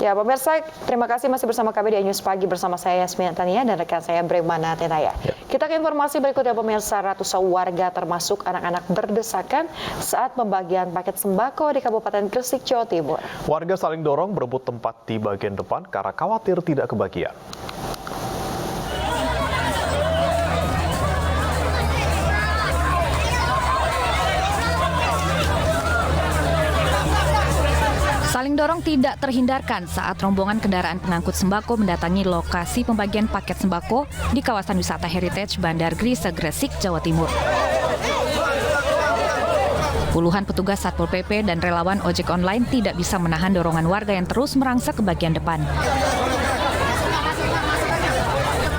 Ya, pemirsa, terima kasih masih bersama kami di News Pagi bersama saya Yasmin Tania dan rekan saya Bremana Tenaya. Kita ke informasi berikutnya, pemirsa. Ratusan warga termasuk anak-anak berdesakan saat pembagian paket sembako di Kabupaten Gresik, Jawa Timur. Warga saling dorong berebut tempat di bagian depan karena khawatir tidak kebagian. Saling dorong tidak terhindarkan saat rombongan kendaraan pengangkut sembako mendatangi lokasi pembagian paket sembako di kawasan wisata Heritage Bandar Grise, Gresik, Jawa Timur. Puluhan petugas Satpol PP dan relawan ojek online tidak bisa menahan dorongan warga yang terus merangsek ke bagian depan.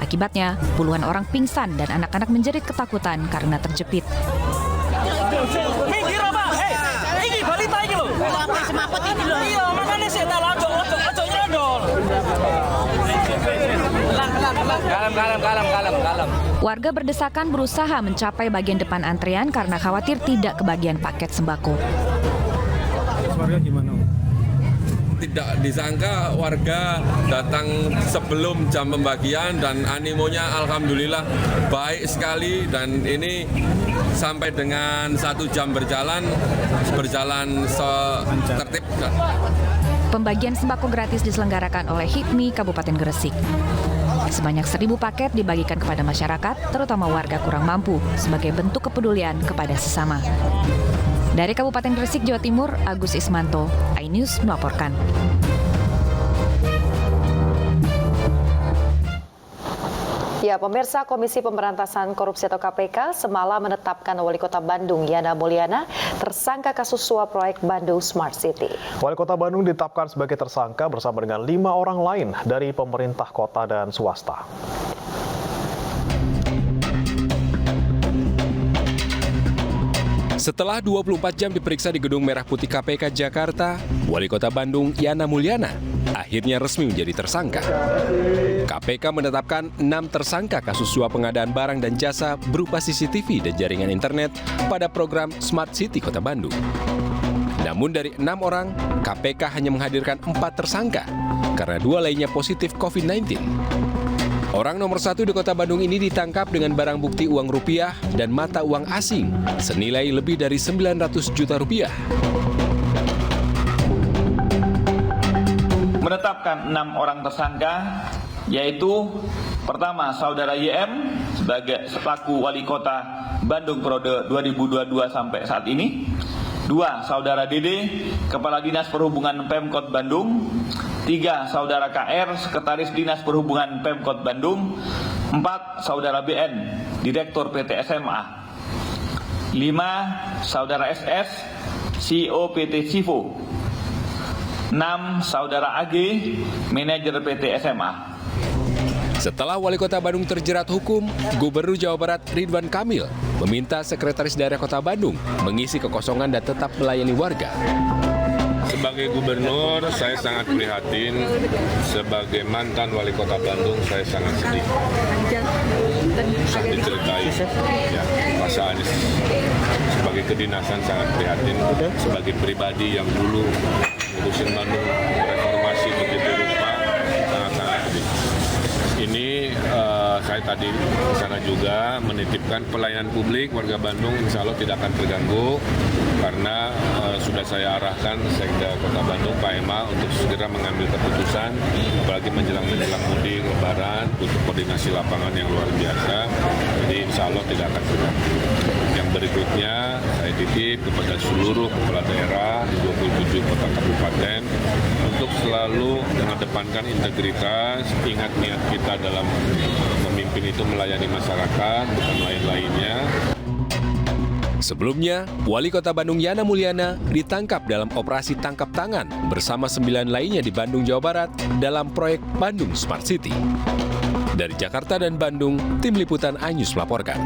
Akibatnya, puluhan orang pingsan dan anak-anak menjerit ketakutan karena terjepit. Minggir apa? Ini balita ini loh. Semakot ini loh. Iya, makanya saya tak lanjut nyodol. Kalem. Warga berdesakan berusaha mencapai bagian depan antrean karena khawatir tidak kebagian paket sembako. Warga gimana? Tidak disangka warga datang sebelum jam pembagian dan animonya alhamdulillah baik sekali, dan ini sampai dengan 1 jam berjalan tertib. Pembagian sembako gratis diselenggarakan oleh HIPMI Kabupaten Gresik. Sebanyak 1.000 paket dibagikan kepada masyarakat, terutama warga kurang mampu, sebagai bentuk kepedulian kepada sesama. Dari Kabupaten Gresik, Jawa Timur, Agus Ismanto, iNews melaporkan. Ya, pemirsa, Komisi Pemberantasan Korupsi atau KPK semalam menetapkan Wali Kota Bandung, Yana Mulyana, tersangka kasus suap proyek Bandung Smart City. Wali Kota Bandung ditetapkan sebagai tersangka bersama dengan 5 orang lain dari pemerintah kota dan swasta. Setelah 24 jam diperiksa di Gedung Merah Putih KPK Jakarta, Wali Kota Bandung Yana Mulyana akhirnya resmi menjadi tersangka. KPK menetapkan 6 tersangka kasus suap pengadaan barang dan jasa berupa CCTV dan jaringan internet pada program Smart City Kota Bandung. Namun dari 6 orang, KPK hanya menghadirkan 4 tersangka karena 2 lainnya positif COVID-19. Orang nomor 1 di Kota Bandung ini ditangkap dengan barang bukti uang rupiah dan mata uang asing senilai lebih dari 900 juta rupiah. Menetapkan 6 orang tersangka, yaitu pertama Saudara YM sebagai selaku Wali Kota Bandung periode 2022 sampai saat ini. 2. Saudara Dede, Kepala Dinas Perhubungan Pemkot Bandung. 3. Saudara KR, Sekretaris Dinas Perhubungan Pemkot Bandung. 4. Saudara BN, Direktur PT SMA. 5. Saudara SS, CEO PT Civo. 6. Saudara AG, Manajer PT SMA. Setelah Wali Kota Bandung terjerat hukum, Gubernur Jawa Barat Ridwan Kamil meminta Sekretaris Daerah Kota Bandung mengisi kekosongan dan tetap melayani warga. Sebagai gubernur, saya sangat prihatin. Sebagai mantan wali kota Bandung, saya sangat sedih. Bisa diceritai ya, perasaannya. Sebagai kedinasan sangat prihatin. Sebagai pribadi yang dulu ngurusin Bandung reformasi begitu rupa, sangat sedih. Ini saya tadi di sana juga menitipkan pelayanan publik warga Bandung, insya Allah tidak akan terganggu karena sudah saya arahkan Sekda Kota Bandung Pak Ema untuk segera mengambil keputusan, apalagi menjelang mudik Lebaran, untuk koordinasi lapangan yang luar biasa. Jadi insya Allah tidak akan terganggu. Yang berikutnya saya titip kepada seluruh kepala daerah di 27 kota kabupaten untuk selalu mengedepankan integritas, ingat niat kita dalam memimpin itu melayani masyarakat, bukan lain-lainnya. Sebelumnya, Wali Kota Bandung Yana Mulyana ditangkap dalam operasi tangkap tangan bersama 9 lainnya di Bandung, Jawa Barat dalam proyek Bandung Smart City. Dari Jakarta dan Bandung, Tim Liputan iNews melaporkan.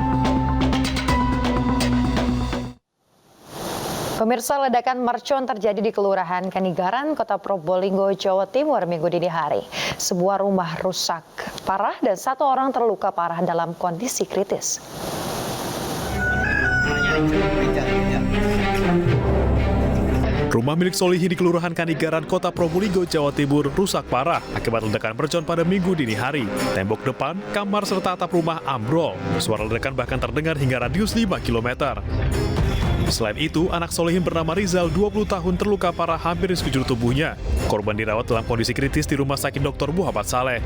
Pemirsa, ledakan mercon terjadi di Kelurahan Kanigaran, Kota Probolinggo, Jawa Timur, Minggu dini hari. Sebuah rumah rusak parah dan 1 orang terluka parah dalam kondisi kritis. Rumah milik Solihin di Kelurahan Kanigaran, Kota Probolinggo, Jawa Timur rusak parah akibat ledakan mercon pada Minggu dini hari. Tembok depan, kamar serta atap rumah ambrol. Suara ledakan bahkan terdengar hingga radius 5 km. Selain itu, anak Solihin bernama Rizal, 20 tahun, terluka parah hampir di sekujur tubuhnya. Korban dirawat dalam kondisi kritis di Rumah Sakit Dr. Muhammad Saleh.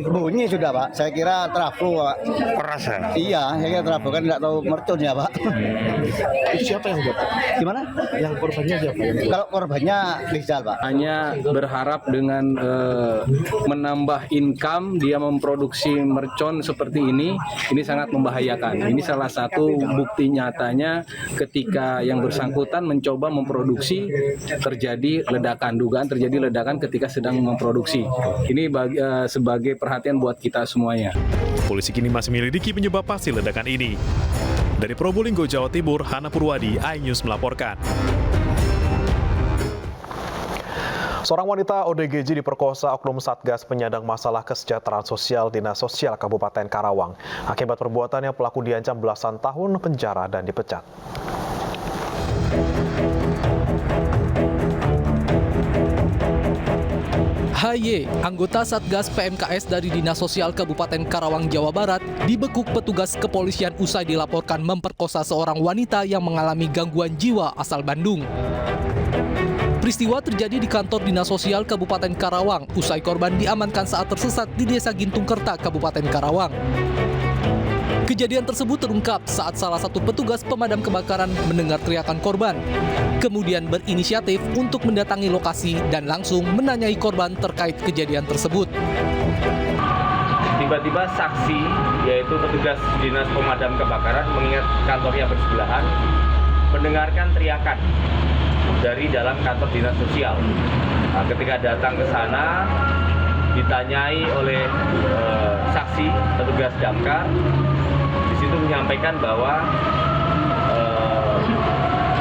Bunyi sudah, Pak. Saya kira trafo, Pak. Keras ya? Iya, saya kira trafo, kan nggak tahu mercon ya, Pak. Siapa yang buat? Gimana? Yang korbannya siapa? Kalau korbannya Rizal, Pak. Hanya berharap dengan menambah income dia memproduksi mercon seperti ini sangat membahayakan. Ini salah satu bukti nyatanya ketika yang bersangkutan mencoba memproduksi terjadi ledakan, dugaan terjadi ledakan ketika sedang memproduksi. Ini sebagai perhatian buat kita semuanya. Polisi kini masih menyelidiki penyebab pasti ledakan ini. Dari Probolinggo, Jawa Timur, Hana Purwadi, iNews melaporkan. Seorang wanita ODGJ diperkosa oknum Satgas Penyandang Masalah Kesejahteraan Sosial Dinas Sosial Kabupaten Karawang. Akibat perbuatannya, pelaku diancam belasan tahun penjara dan dipecat. HY, anggota Satgas PMKS dari Dinas Sosial Kabupaten Karawang, Jawa Barat, dibekuk petugas kepolisian usai dilaporkan memperkosa seorang wanita yang mengalami gangguan jiwa asal Bandung. Peristiwa terjadi di kantor Dinas Sosial Kabupaten Karawang usai korban diamankan saat tersesat di Desa Gintung Kerta, Kabupaten Karawang. Kejadian tersebut terungkap saat salah satu petugas pemadam kebakaran mendengar teriakan korban. Kemudian berinisiatif untuk mendatangi lokasi dan langsung menanyai korban terkait kejadian tersebut. Tiba-tiba saksi, yaitu petugas Dinas Pemadam Kebakaran, mengingat kantornya bersebelahan, mendengarkan teriakan dari dalam kantor Dinas Sosial. Nah, ketika datang ke sana, ditanyai oleh saksi, petugas damkar, di situ menyampaikan bahwa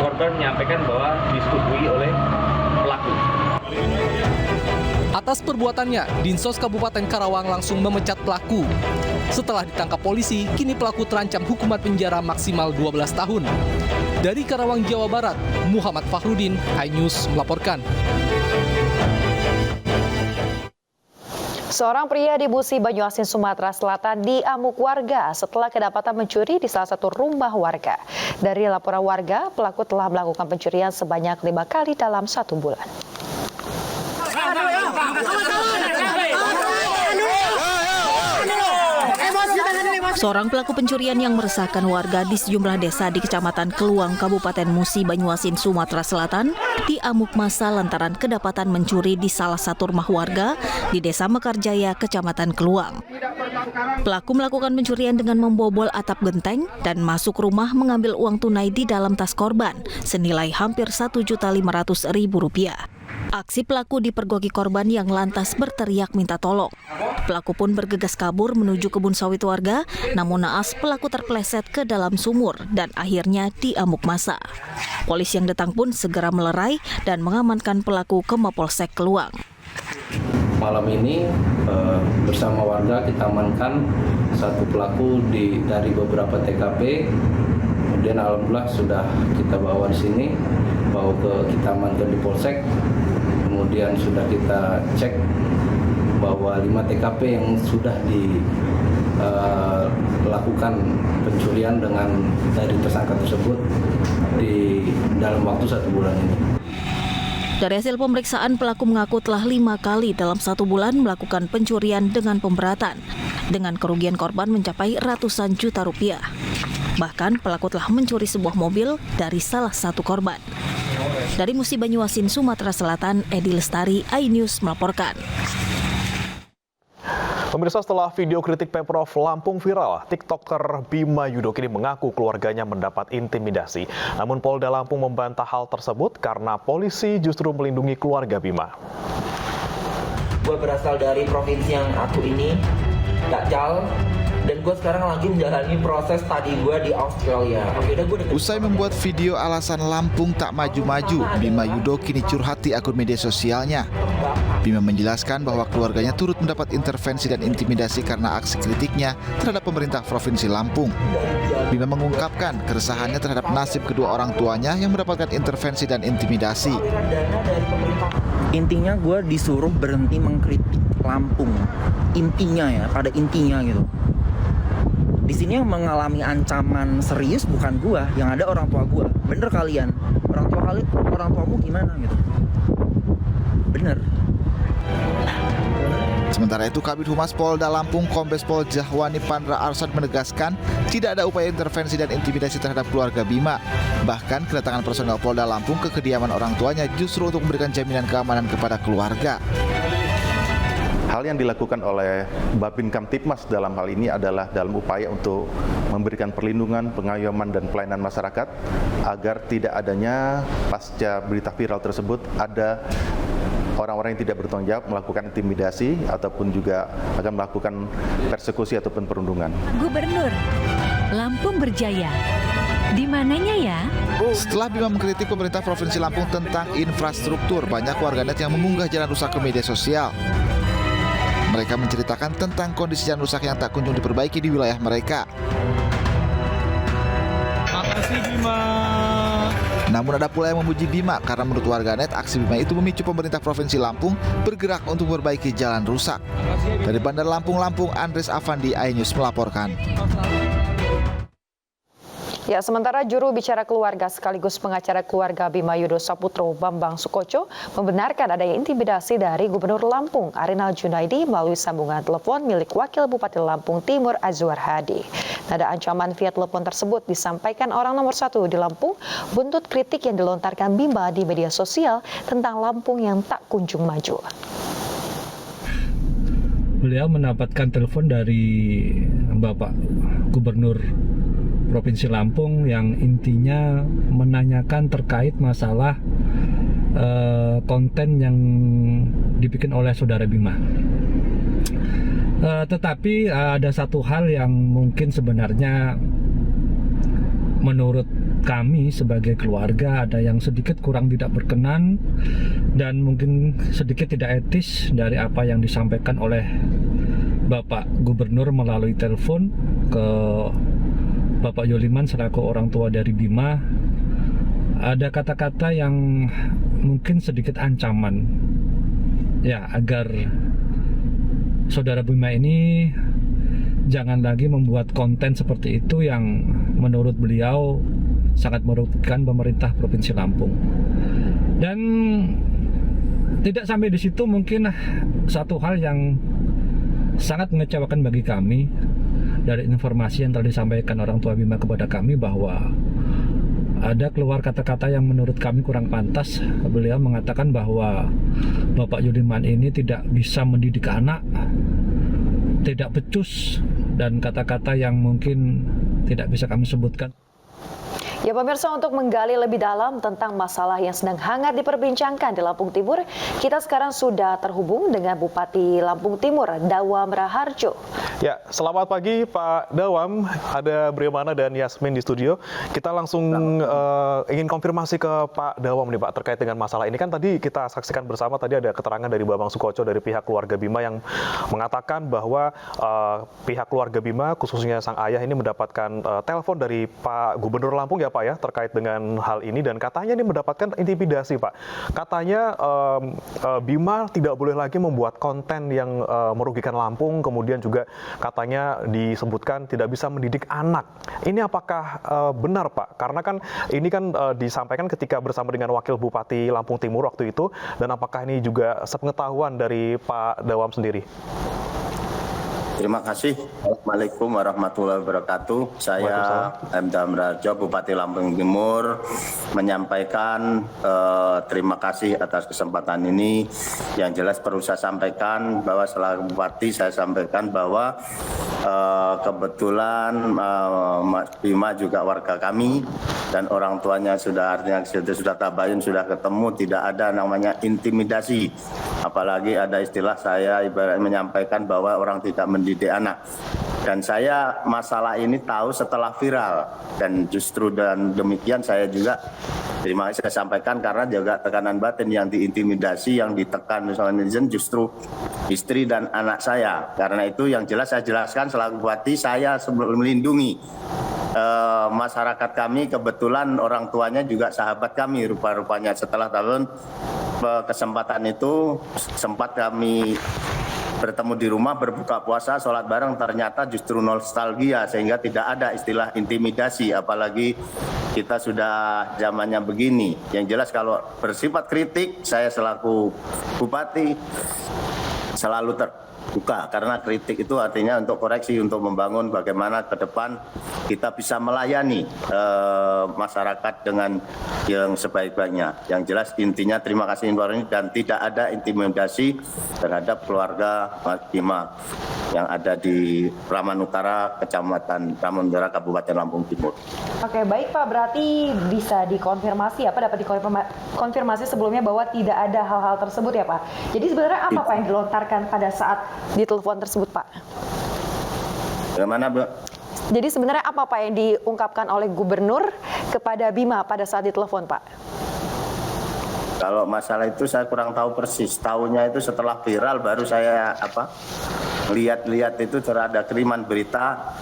korban menyampaikan bahwa disetujui oleh pelaku. Atas perbuatannya, Dinsos Kabupaten Karawang langsung memecat pelaku. Setelah ditangkap polisi, kini pelaku terancam hukuman penjara maksimal 12 tahun. Dari Karawang, Jawa Barat, Muhammad Fahrudin, iNews melaporkan. Seorang pria di Busi, Banyuasin, Sumatera Selatan diamuk warga setelah kedapatan mencuri di salah satu rumah warga. Dari laporan warga, pelaku telah melakukan pencurian sebanyak 5 kali dalam 1 bulan. Seorang pelaku pencurian yang meresahkan warga di sejumlah desa di Kecamatan Keluang, Kabupaten Musi, Banyuasin, Sumatera Selatan, diamuk massa lantaran kedapatan mencuri di salah satu rumah warga di Desa Mekarjaya, Kecamatan Keluang. Pelaku melakukan pencurian dengan membobol atap genteng dan masuk rumah mengambil uang tunai di dalam tas korban senilai hampir Rp1.500.000. Aksi pelaku dipergoki korban yang lantas berteriak minta tolong. Pelaku pun bergegas kabur menuju kebun sawit warga, namun naas pelaku terpeleset ke dalam sumur dan akhirnya diamuk massa. Polisi yang datang pun segera melerai dan mengamankan pelaku ke Mapolsek Keluang. Malam ini bersama warga kita amankan satu pelaku dari beberapa TKP. Kemudian alhamdulillah sudah kita bawa di sini, kita amankan di Polsek. Kemudian sudah kita cek bahwa 5 TKP yang sudah dilakukan pencurian dari tersangka tersebut di dalam waktu 1 bulan ini. Dari hasil pemeriksaan, pelaku mengaku telah 5 kali dalam 1 bulan melakukan pencurian dengan pemberatan, dengan kerugian korban mencapai ratusan juta rupiah. Bahkan pelaku telah mencuri sebuah mobil dari salah satu korban. Dari Musi, Banyuasin, Sumatera Selatan, Edi Lestari, iNews melaporkan. Pemirsa, setelah video kritik Pemprov Lampung viral, TikToker Bima Yudo kini mengaku keluarganya mendapat intimidasi. Namun Polda Lampung membantah hal tersebut karena polisi justru melindungi keluarga Bima. Gue berasal dari provinsi yang aku ini, Dajjal, dan gue sekarang lagi menjalani proses studi gue di Australia. Usai membuat video alasan Lampung tak maju-maju, Bima Yudo kini curhat di akun media sosialnya. Bima menjelaskan bahwa keluarganya turut mendapat intervensi dan intimidasi karena aksi kritiknya terhadap pemerintah Provinsi Lampung. Bima mengungkapkan keresahannya terhadap nasib kedua orang tuanya yang mendapatkan intervensi dan intimidasi. Intinya gue disuruh berhenti mengkritik Lampung. Intinya ya, pada intinya gitu. Di sini yang mengalami ancaman serius bukan gue, yang ada orang tua gue. Bener kalian, orang tuamu gimana gitu. Bener. Sementara itu, Kabid Humas Polda Lampung Kombes Pol Jahwani Pandra Arsad menegaskan tidak ada upaya intervensi dan intimidasi terhadap keluarga Bima. Bahkan kedatangan personel Polda Lampung ke kediaman orang tuanya justru untuk memberikan jaminan keamanan kepada keluarga. Hal yang dilakukan oleh Babin Kamtipmas dalam hal ini adalah dalam upaya untuk memberikan perlindungan, pengayoman, dan pelayanan masyarakat agar tidak adanya pasca berita viral tersebut ada orang-orang yang tidak bertanggung jawab melakukan intimidasi ataupun juga akan melakukan persekusi ataupun perundungan. Gubernur, Lampung berjaya. Di mananya ya? Setelah Bima mengkritik pemerintah Provinsi Lampung tentang infrastruktur, banyak warganet yang mengunggah jalan rusak ke media sosial. Mereka menceritakan tentang kondisi jalan rusak yang tak kunjung diperbaiki di wilayah mereka. Makasih Bima. Namun ada pula yang memuji Bima karena menurut warganet aksi Bima itu memicu pemerintah Provinsi Lampung bergerak untuk memperbaiki jalan rusak. Dari Bandar Lampung, Andres Afandi, iNews melaporkan. Ya, sementara juru bicara keluarga sekaligus pengacara keluarga Bima Yudho Saputro Bambang Sukoco membenarkan adanya intimidasi dari Gubernur Lampung Arinal Junaidi melalui sambungan telepon milik Wakil Bupati Lampung Timur Azwar Hadi. Nada ancaman via telepon tersebut disampaikan orang nomor 1 di Lampung buntut kritik yang dilontarkan Bima di media sosial tentang Lampung yang tak kunjung maju. Beliau mendapatkan telepon dari Bapak Gubernur Provinsi Lampung yang intinya menanyakan terkait masalah konten yang dibikin oleh saudara Bima. Tetapi ada satu hal yang mungkin sebenarnya menurut kami sebagai keluarga ada yang sedikit kurang tidak berkenan dan mungkin sedikit tidak etis dari apa yang disampaikan oleh Bapak Gubernur melalui telepon ke Bapak Yoliman selaku orang tua dari Bima. Ada kata-kata yang mungkin sedikit ancaman ya agar saudara Bima ini jangan lagi membuat konten seperti itu yang menurut beliau sangat merugikan pemerintah Provinsi Lampung. Dan tidak sampai di situ, mungkin satu hal yang sangat mengecewakan bagi kami dari informasi yang telah disampaikan orang tua Bima kepada kami bahwa ada keluar kata-kata yang menurut kami kurang pantas. Beliau mengatakan bahwa Bapak Yudiman ini tidak bisa mendidik anak, tidak becus, dan kata-kata yang mungkin tidak bisa kami sebutkan. Ya pemirsa, untuk menggali lebih dalam tentang masalah yang sedang hangat diperbincangkan di Lampung Timur, kita sekarang sudah terhubung dengan Bupati Lampung Timur, Dawam Raharjo. Ya, selamat pagi Pak Dawam, ada Briomana dan Yasmin di studio. Kita langsung ingin konfirmasi ke Pak Dawam nih Pak, terkait dengan masalah ini. Kan tadi kita saksikan bersama, tadi ada keterangan dari Bambang Sukoco dari pihak keluarga Bima yang mengatakan bahwa pihak keluarga Bima, khususnya sang ayah ini mendapatkan telepon dari Pak Gubernur Lampung ya Pak ya, terkait dengan hal ini, dan katanya ini mendapatkan intimidasi Pak. Katanya Bima tidak boleh lagi membuat konten yang merugikan Lampung, kemudian juga katanya disebutkan tidak bisa mendidik anak. Ini apakah benar Pak? Karena kan ini kan disampaikan ketika bersama dengan Wakil Bupati Lampung Timur waktu itu, dan apakah ini juga sepengetahuan dari Pak Dawam sendiri? Terima kasih. Assalamualaikum warahmatullahi wabarakatuh. Saya M. Dawam Raharjo, Bupati Lampung Timur, menyampaikan terima kasih atas kesempatan ini. Yang jelas perlu saya sampaikan bahwa selaku Bupati saya sampaikan bahwa kebetulan Mas Bima juga warga kami dan orang tuanya sudah, artinya sudah tabayun, sudah ketemu, tidak ada namanya intimidasi. Apalagi ada istilah saya ibarat menyampaikan bahwa orang tidak mendidik anak. Dan saya masalah ini tahu setelah viral, dan justru dan demikian saya juga Terima kasih saya sampaikan karena juga tekanan batin yang diintimidasi, yang ditekan misalnya netizen justru istri dan anak saya. Karena itu yang jelas saya jelaskan selaku bupati saya melindungi masyarakat kami. Kebetulan orang tuanya juga sahabat kami rupa-rupanya. Setelah tahun kesempatan itu sempat kami bertemu di rumah, berbuka puasa, sholat bareng, ternyata justru nostalgia sehingga tidak ada istilah intimidasi, apalagi kita sudah zamannya begini. Yang jelas kalau bersifat kritik, saya selaku bupati selalu terbuka karena kritik itu artinya untuk koreksi, untuk membangun bagaimana ke depan kita bisa melayani masyarakat dengan yang sebaik-baiknya. Yang jelas intinya terima kasih informasi dan tidak ada intimidasi terhadap keluarga Mas Bima yang ada di Praman Utara, Kecamatan Praman Utara, Kabupaten Lampung Timur. Oke, baik Pak, berarti bisa dikonfirmasi dapat dikonfirmasi sebelumnya bahwa tidak ada hal-hal tersebut ya Pak. Jadi sebenarnya apa Pak yang dilontarkan pada saat di telepon tersebut Pak? Bagaimana Bu? Jadi sebenarnya apa Pak yang diungkapkan oleh Gubernur kepada Bima pada saat ditelepon Pak? Kalau masalah itu saya kurang tahu persis. Tahunya itu setelah viral baru saya lihat-lihat itu ada kiriman berita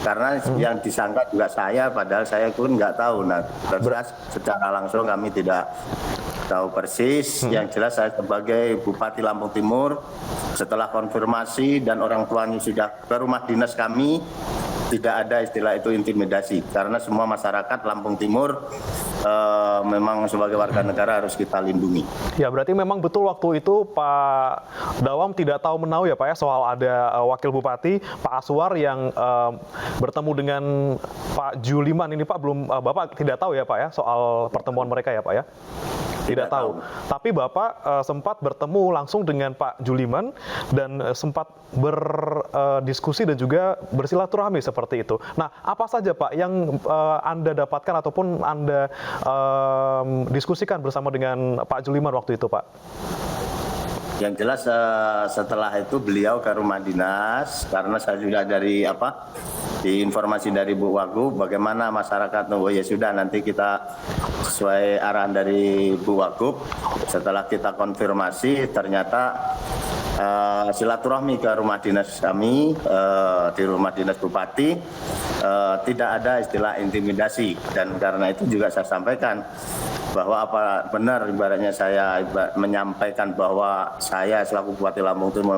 karena yang disangka juga saya, padahal saya pun nggak tahu. Nah, jelas secara langsung kami tidak tahu persis. Yang jelas saya sebagai Bupati Lampung Timur setelah konfirmasi dan orang tuanya sudah ke rumah dinas kami, tidak ada istilah itu intimidasi karena semua masyarakat Lampung Timur memang sebagai warga negara harus kita lindungi. Ya, berarti memang betul waktu itu Pak Dawam tidak tahu menau ya Pak ya soal ada Wakil Bupati Pak Aswar yang bertemu dengan Pak Juliman ini Pak, belum Bapak tidak tahu ya Pak ya soal pertemuan mereka ya Pak ya? Tidak tahu. Tapi Bapak sempat bertemu langsung dengan Pak Juliman dan sempat berdiskusi dan juga bersilaturahmi seperti itu. Nah, apa saja Pak yang Anda dapatkan ataupun Anda diskusikan bersama dengan Pak Juliman waktu itu Pak? Yang jelas setelah itu beliau ke rumah dinas karena saya juga dari di informasi dari Bu Wagub bagaimana masyarakat, oh ya sudah nanti kita sesuai arahan dari Bu Wagub. Setelah kita konfirmasi ternyata silaturahmi ke rumah dinas kami di rumah dinas Bupati tidak ada istilah intimidasi dan karena itu juga saya sampaikan bahwa apa benar ibaratnya saya menyampaikan bahwa saya selaku Bupati Lampung Timur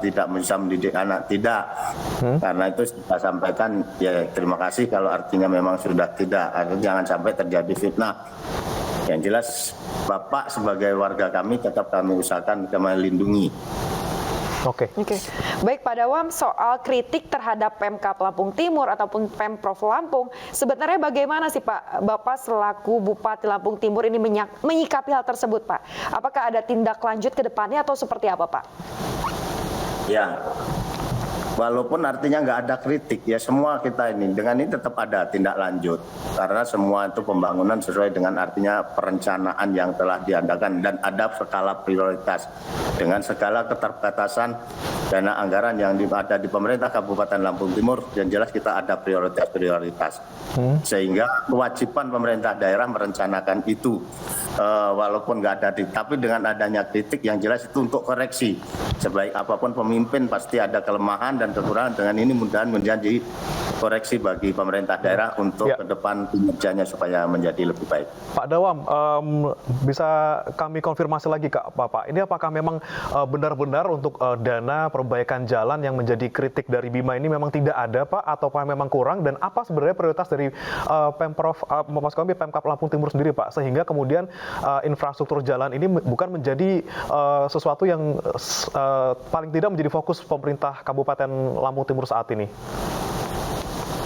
tidak bisa mendidik anak, tidak. Karena itu saya sampaikan ya terima kasih kalau artinya memang sudah tidak, jangan sampai terjadi fitnah. Yang jelas Bapak sebagai warga kami tetap kami usahakan kita melindungi. Oke. Baik Pak Dawam, soal kritik terhadap Pemkab Lampung Timur ataupun Pemprov Lampung, sebenarnya bagaimana sih Pak Bapak selaku Bupati Lampung Timur ini menyikapi hal tersebut Pak? Apakah ada tindak lanjut ke depannya atau seperti apa Pak? Ya, walaupun artinya nggak ada kritik ya semua kita ini dengan ini tetap ada tindak lanjut karena semua itu pembangunan sesuai dengan artinya perencanaan yang telah diadakan dan ada skala prioritas dengan segala keterbatasan dana anggaran yang ada di pemerintah Kabupaten Lampung Timur dan jelas kita ada prioritas sehingga kewajiban pemerintah daerah merencanakan itu walaupun nggak ada tapi dengan adanya kritik yang jelas itu untuk koreksi sebaik apapun pemimpin pasti ada kelemahan dan kekurangan. Dengan ini mudah-mudahan menjadi koreksi bagi pemerintah daerah untuk ke depan kinerjanya supaya menjadi lebih baik. Pak Dawam, bisa kami konfirmasi lagi ke Bapak, ini apakah memang benar-benar untuk dana perbaikan jalan yang menjadi kritik dari Bima ini memang tidak ada Pak, atau memang kurang, dan apa sebenarnya prioritas dari Pemkab Lampung Timur sendiri Pak, sehingga kemudian infrastruktur jalan ini bukan menjadi sesuatu yang paling tidak menjadi fokus pemerintah Kabupaten Lampung Timur saat ini?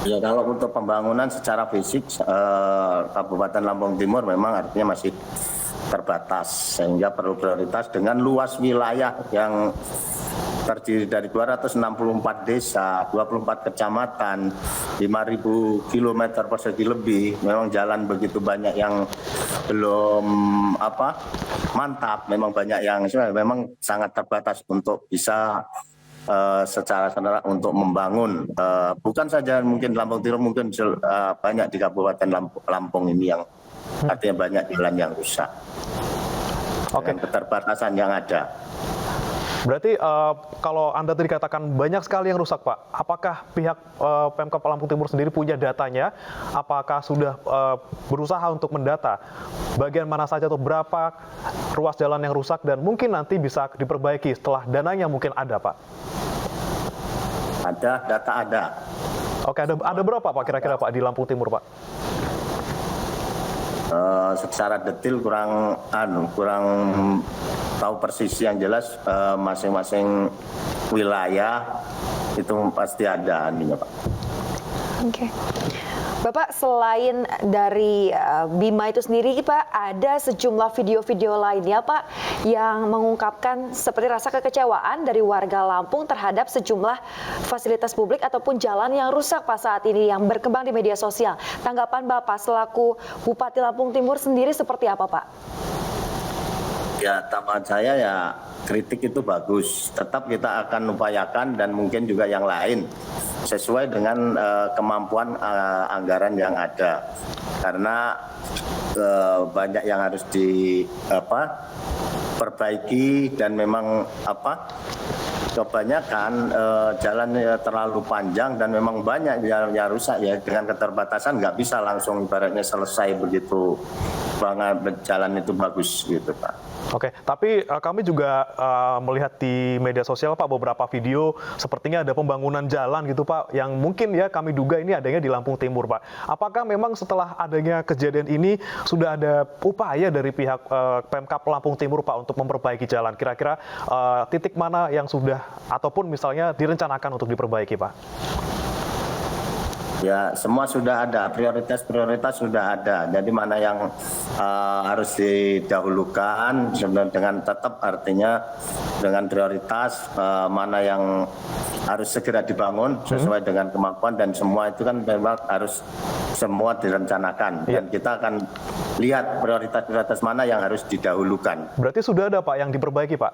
Ya kalau untuk pembangunan secara fisik Kabupaten Lampung Timur memang artinya masih terbatas sehingga perlu prioritas dengan luas wilayah yang terdiri dari 264 desa, 24 kecamatan, 5.000 km persegi lebih. Memang jalan begitu banyak yang belum mantap, memang banyak yang memang sangat terbatas untuk bisa secara serentak untuk membangun bukan saja mungkin Lampung Timur, mungkin banyak di Kabupaten Lampung ini yang Artinya banyak jalan yang rusak. Dengan keterbatasan yang ada. Berarti kalau Anda tadi katakan banyak sekali yang rusak, Pak. Apakah pihak Pemkab Lampung Timur sendiri punya datanya? Apakah sudah berusaha untuk mendata bagian mana saja atau berapa ruas jalan yang rusak dan mungkin nanti bisa diperbaiki setelah dananya mungkin ada, Pak? Ada, data ada. Oke, ada berapa Pak kira-kira Pak di Lampung Timur, Pak? Secara detail kurang tahu persis, yang jelas masing-masing wilayah itu pasti ada ininya, Pak. Oke. Bapak, selain dari Bima itu sendiri, Pak, ada sejumlah video-video lainnya, Pak, yang mengungkapkan seperti rasa kekecewaan dari warga Lampung terhadap sejumlah fasilitas publik ataupun jalan yang rusak, Pak, saat ini yang berkembang di media sosial. Tanggapan Bapak selaku Bupati Lampung Timur sendiri seperti apa, Pak? Ya, tambahan saya ya, kritik itu bagus. Tetap kita akan upayakan dan mungkin juga yang lain sesuai dengan kemampuan anggaran yang ada. Karena banyak yang harus diperbaiki dan memang kebanyakan jalan terlalu panjang dan memang banyak jalannya rusak ya. Dengan keterbatasan nggak bisa langsung ibaratnya selesai begitu banget jalan itu bagus gitu, Pak. Oke, tapi kami juga melihat di media sosial, Pak, beberapa video sepertinya ada pembangunan jalan gitu, Pak, yang mungkin ya kami duga ini adanya di Lampung Timur, Pak. Apakah memang setelah adanya kejadian ini sudah ada upaya dari pihak Pemkab Lampung Timur, Pak, untuk memperbaiki jalan? Kira-kira titik mana yang sudah ataupun misalnya direncanakan untuk diperbaiki, Pak? Ya, semua sudah ada, prioritas sudah ada. Jadi mana yang harus didahulukan dengan tetap artinya dengan prioritas mana yang harus segera dibangun sesuai dengan kemampuan dan semua itu kan memang harus semua direncanakan. Dan kita akan lihat prioritas mana yang harus didahulukan. Berarti sudah ada, Pak, yang diperbaiki, Pak?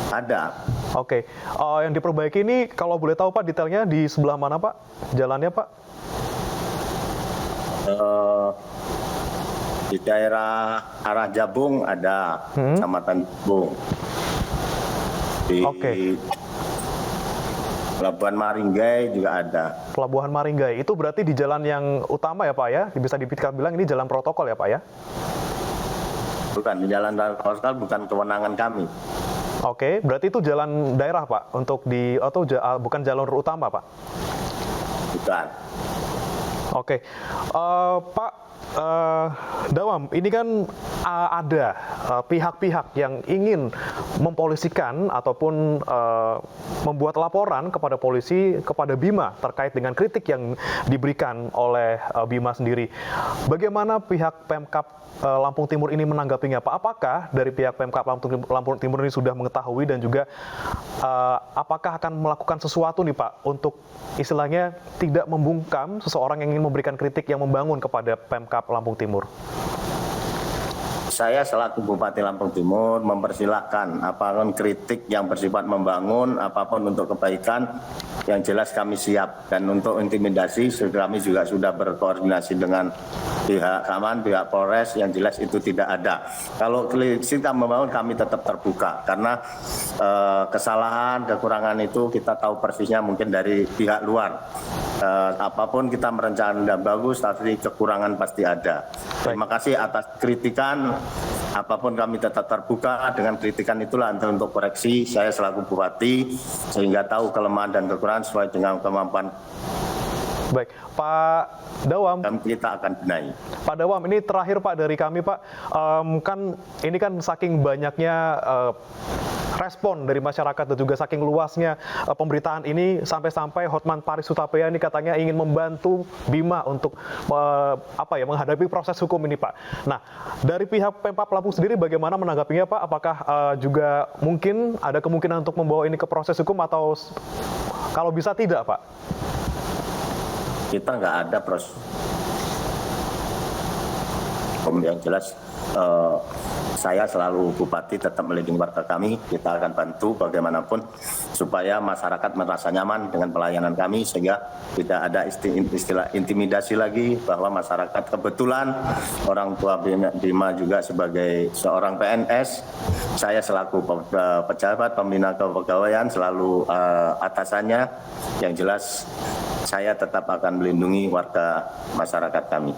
Ada. Oke, yang diperbaiki ini kalau boleh tahu, Pak, detailnya di sebelah mana, Pak? Jalannya, Pak? Di daerah arah Jabung ada, Kecamatan Jabung. Di Pelabuhan Maringgai juga ada. Pelabuhan Maringgai, itu berarti di jalan yang utama ya, Pak, ya? Bisa bilang ini jalan protokol ya, Pak, ya? Bukan, di jalan protokol bukan kewenangan kami. Oke, berarti itu jalan daerah, Pak, untuk bukan jalur utama, Pak? Bukan. Oke, Pak Dawam, ini kan ada pihak-pihak yang ingin mempolisikan ataupun membuat laporan kepada polisi, kepada Bima terkait dengan kritik yang diberikan oleh Bima sendiri. Bagaimana pihak Pemkab Lampung Timur ini menanggapinya, Pak? Apakah dari pihak Pemkab Lampung Timur ini sudah mengetahui dan juga apakah akan melakukan sesuatu nih, Pak, untuk istilahnya tidak membungkam seseorang yang ingin memberikan kritik yang membangun kepada Pemkab Lampung Timur? Saya selaku Bupati Lampung Timur mempersilahkan apapun kritik yang bersifat membangun, apapun untuk kebaikan, yang jelas kami siap. Dan untuk intimidasi, kami juga sudah berkoordinasi dengan pihak keamanan, pihak Polres, yang jelas itu tidak ada. Kalau kita membangun, kami tetap terbuka. Karena kesalahan, kekurangan itu kita tahu persisnya mungkin dari pihak luar. Apapun kita merencanakan dan bagus, tapi kekurangan pasti ada. Terima kasih atas kritikan. Apapun kami tetap terbuka dengan kritikan itulah untuk koreksi. Saya selaku Bupati sehingga tahu kelemahan dan kekurangan sesuai dengan kemampuan. Baik, Pak Dawam. Dan kita akan benahi. Pak Dawam, ini terakhir, Pak, dari kami, Pak. Ini kan saking banyaknya respon dari masyarakat dan juga saking luasnya pemberitaan ini sampai-sampai Hotman Paris Hutapea ini katanya ingin membantu Bima untuk menghadapi proses hukum ini, Pak. Nah, dari pihak Pemkab Lampung sendiri bagaimana menanggapinya, Pak? Apakah juga mungkin ada kemungkinan untuk membawa ini ke proses hukum atau kalau bisa tidak, Pak? Kita nggak ada proses hukum hukum. Yang jelas saya selalu Bupati tetap melindungi warga kami. Kita akan bantu bagaimanapun supaya masyarakat merasa nyaman dengan pelayanan kami sehingga tidak ada istilah intimidasi lagi bahwa masyarakat, kebetulan orang tua Bima juga sebagai seorang PNS, saya selaku pejabat pembina kepegawaian selalu atasannya. Yang jelas saya tetap akan melindungi warga masyarakat kami.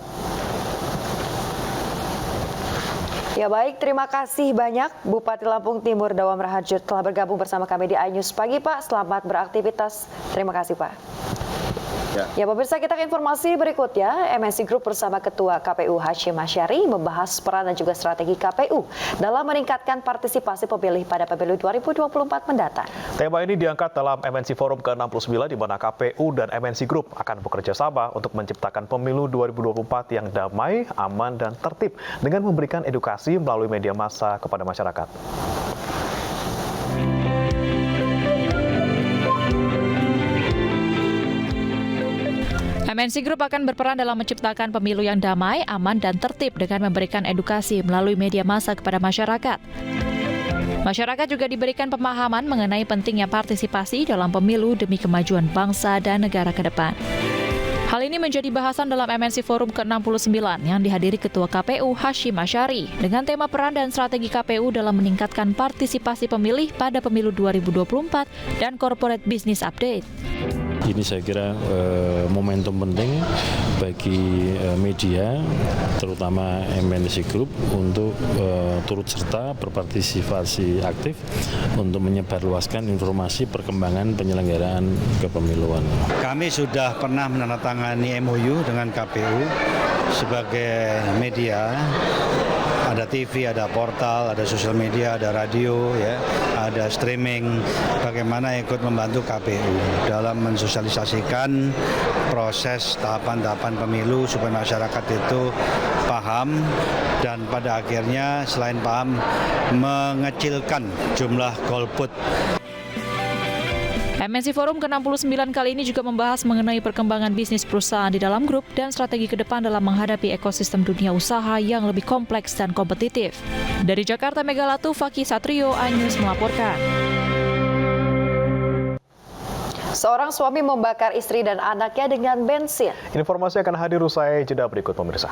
Ya baik, terima kasih banyak Bupati Lampung Timur Dawam Rahajut telah bergabung bersama kami di iNews Pagi, Pak. Selamat beraktivitas. Terima kasih, Pak. Ya pemirsa, kita ke informasi berikutnya. MNC Group bersama Ketua KPU Hashim Asyari membahas peran dan juga strategi KPU dalam meningkatkan partisipasi pemilih pada pemilu 2024 mendatang. Tema ini diangkat dalam MNC Forum ke-69 di mana KPU dan MNC Group akan bekerja sama untuk menciptakan pemilu 2024 yang damai, aman, dan tertib dengan memberikan edukasi melalui media massa kepada masyarakat. MNC Group akan berperan dalam menciptakan pemilu yang damai, aman, dan tertib dengan memberikan edukasi melalui media massa kepada masyarakat. Masyarakat juga diberikan pemahaman mengenai pentingnya partisipasi dalam pemilu demi kemajuan bangsa dan negara ke depan. Hal ini menjadi bahasan dalam MNC Forum ke-69 yang dihadiri Ketua KPU Hashim Asyari dengan tema peran dan strategi KPU dalam meningkatkan partisipasi pemilih pada pemilu 2024 dan Corporate Business Update. Ini saya kira momentum penting bagi media, terutama MNC Group, untuk turut serta berpartisipasi aktif untuk menyebarluaskan informasi perkembangan penyelenggaraan kepemiluan. Kami sudah pernah menandatangani MOU dengan KPU sebagai media. Ada TV, ada portal, ada sosial media, ada radio, ya, ada streaming. Bagaimana ikut membantu KPU dalam mensosialisasikan proses tahapan-tahapan pemilu supaya masyarakat itu paham dan pada akhirnya selain paham mengecilkan jumlah golput. MNC Forum ke-69 kali ini juga membahas mengenai perkembangan bisnis perusahaan di dalam grup dan strategi ke depan dalam menghadapi ekosistem dunia usaha yang lebih kompleks dan kompetitif. Dari Jakarta, Megalatu, Fakih Satrio, iNews melaporkan. Seorang suami membakar istri dan anaknya dengan bensin. Informasi akan hadir usai jeda berikut, pemirsa.